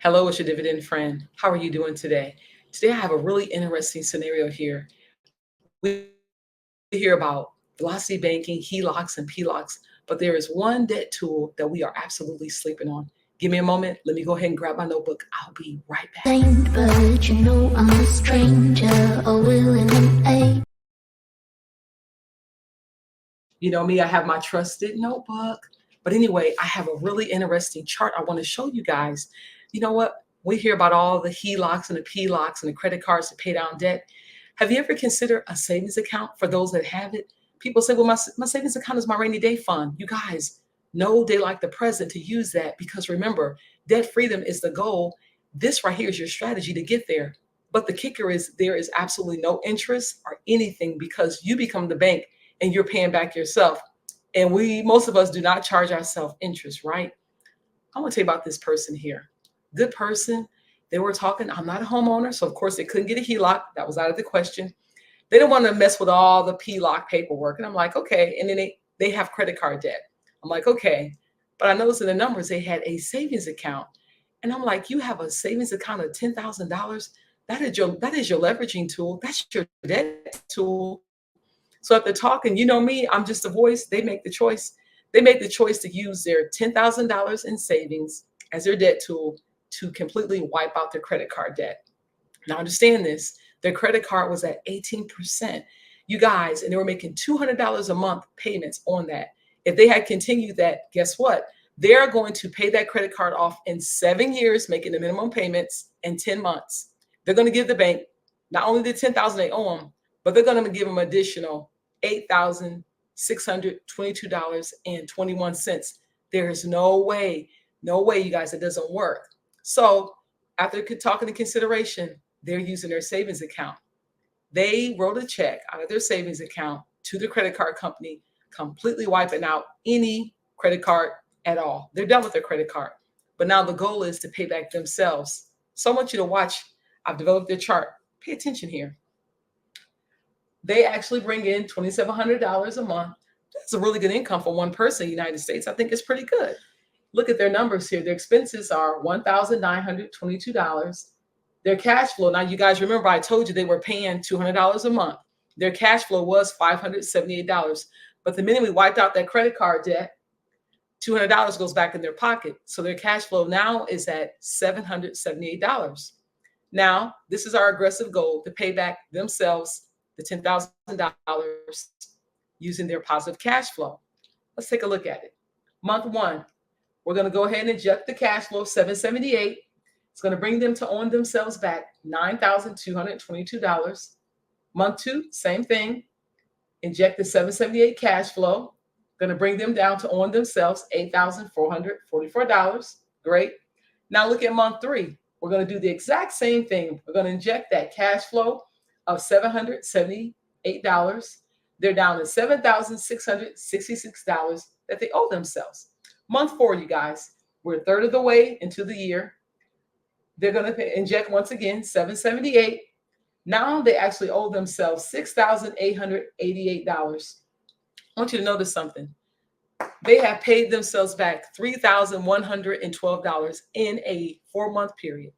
Hello, it's your dividend friend. How are you doing today? Today, I have a really interesting scenario here. We hear about velocity banking, HELOCs, and PLOCs, but there is one debt tool that we are absolutely sleeping on. Give me a moment. Let me go ahead and grab my notebook. I'll be right back. But you know I'm a stranger, a willing aid. You know me, I have my trusted notebook. But anyway, I have a really interesting chart I want to show you guys. You know what? We hear about all the HELOCs and the PLOCs and the credit cards to pay down debt. Have you ever considered a savings account for those that have it? People say, well, my savings account is my rainy day fund. You guys, no day like the present to use that because remember, debt freedom is the goal. This right here is your strategy to get there. But the kicker is there is absolutely no interest or anything because you become the bank and you're paying back yourself. And most of us do not charge ourselves interest, right? I want to tell you about this person here. Good person. They were talking. I'm not a homeowner, so of course they couldn't get a HELOC. That was out of the question. They didn't want to mess with all the PLOC paperwork. And I'm like, okay. And then they have credit card debt. I'm like, okay. But I noticed in the numbers they had a savings account. And I'm like, you have a savings account of $10,000. That is your leveraging tool. That's your debt tool. So if they're talking, you know me, I'm just a voice. They make the choice. They make the choice to use their $10,000 in savings as their debt tool to completely wipe out their credit card debt. Now understand this, their credit card was at 18%. You guys, and they were making $200 a month payments on that. If they had continued that, guess what? They're going to pay that credit card off in 7 years, making the minimum payments in 10 months. They're going to give the bank not only the $10,000 they owe them, but they're going to give them additional $8,622.21. There is no way, you guys, it doesn't work. So after talking in consideration, they're using their savings account. They wrote a check out of their savings account to the credit card company, completely wiping out any credit card at all. They're done with their credit card. But now the goal is to pay back themselves. So I want you to watch. I've developed their chart. Pay attention here. They actually bring in $2,700 a month. That's a really good income for one person in the United States. I think it's pretty good. Look at their numbers here. Their expenses are $1,922. Their cash flow, now you guys remember I told you they were paying $200 a month. Their cash flow was $578. But the minute we wiped out that credit card debt, $200 goes back in their pocket. So their cash flow now is at $778. Now, this is our aggressive goal to pay back themselves the $10,000 using their positive cash flow. Let's take a look at it. Month one, we're going to go ahead and inject the cash flow, $778. It's going to bring them to own themselves back $9,222. Month two, same thing. Inject the $778 cash flow. Going to bring them down to own themselves $8,444. Great. Now look at month three. We're going to do the exact same thing. We're going to inject that cash flow of $778. They're down to $7,666 that they owe themselves. Month four, you guys, we're a third of the way into the year. They're going to inject once again $778. Now they actually owe themselves $6,888. I want you to notice something. They have paid themselves back $3,112 in a 4-month period.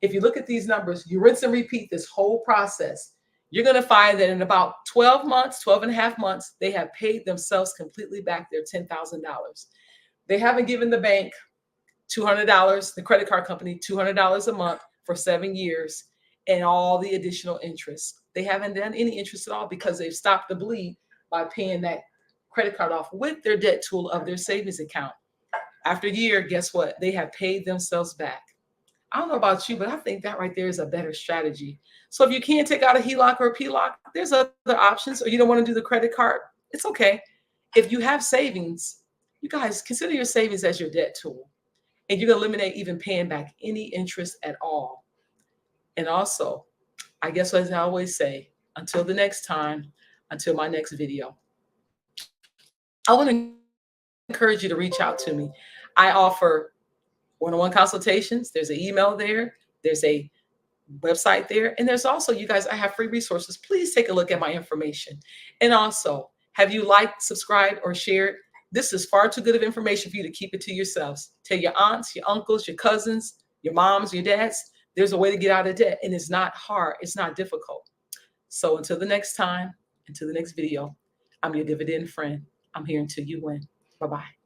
If you look at these numbers, you rinse and repeat this whole process, you're going to find that in about 12 months, 12 and a half months, they have paid themselves completely back their $10,000. They haven't given the bank $200, the credit card company, $200 a month for 7 years and all the additional interest. They haven't done any interest at all because they've stopped the bleed by paying that credit card off with their debt tool of their savings account. After a year, guess what? They have paid themselves back. I don't know about you, but I think that right there is a better strategy. So if you can't take out a HELOC or a PLOC, there's other options, or you don't want to do the credit card, it's okay. If you have savings, you guys consider your savings as your debt tool, and you're going to eliminate even paying back any interest at all. And also, I guess as I always say, until the next time, until my next video, I want to encourage you to reach out to me. I offer one-on-one consultations. There's an email there. There's a website there. And there's also, you guys, I have free resources. Please take a look at my information. And also, have you liked, subscribed, or shared? This is far too good of information for you to keep it to yourselves. Tell your aunts, your uncles, your cousins, your moms, your dads, there's a way to get out of debt, and it's not hard. It's not difficult. So until the next time, until the next video, I'm your dividend friend. I'm here until you win. Bye-bye.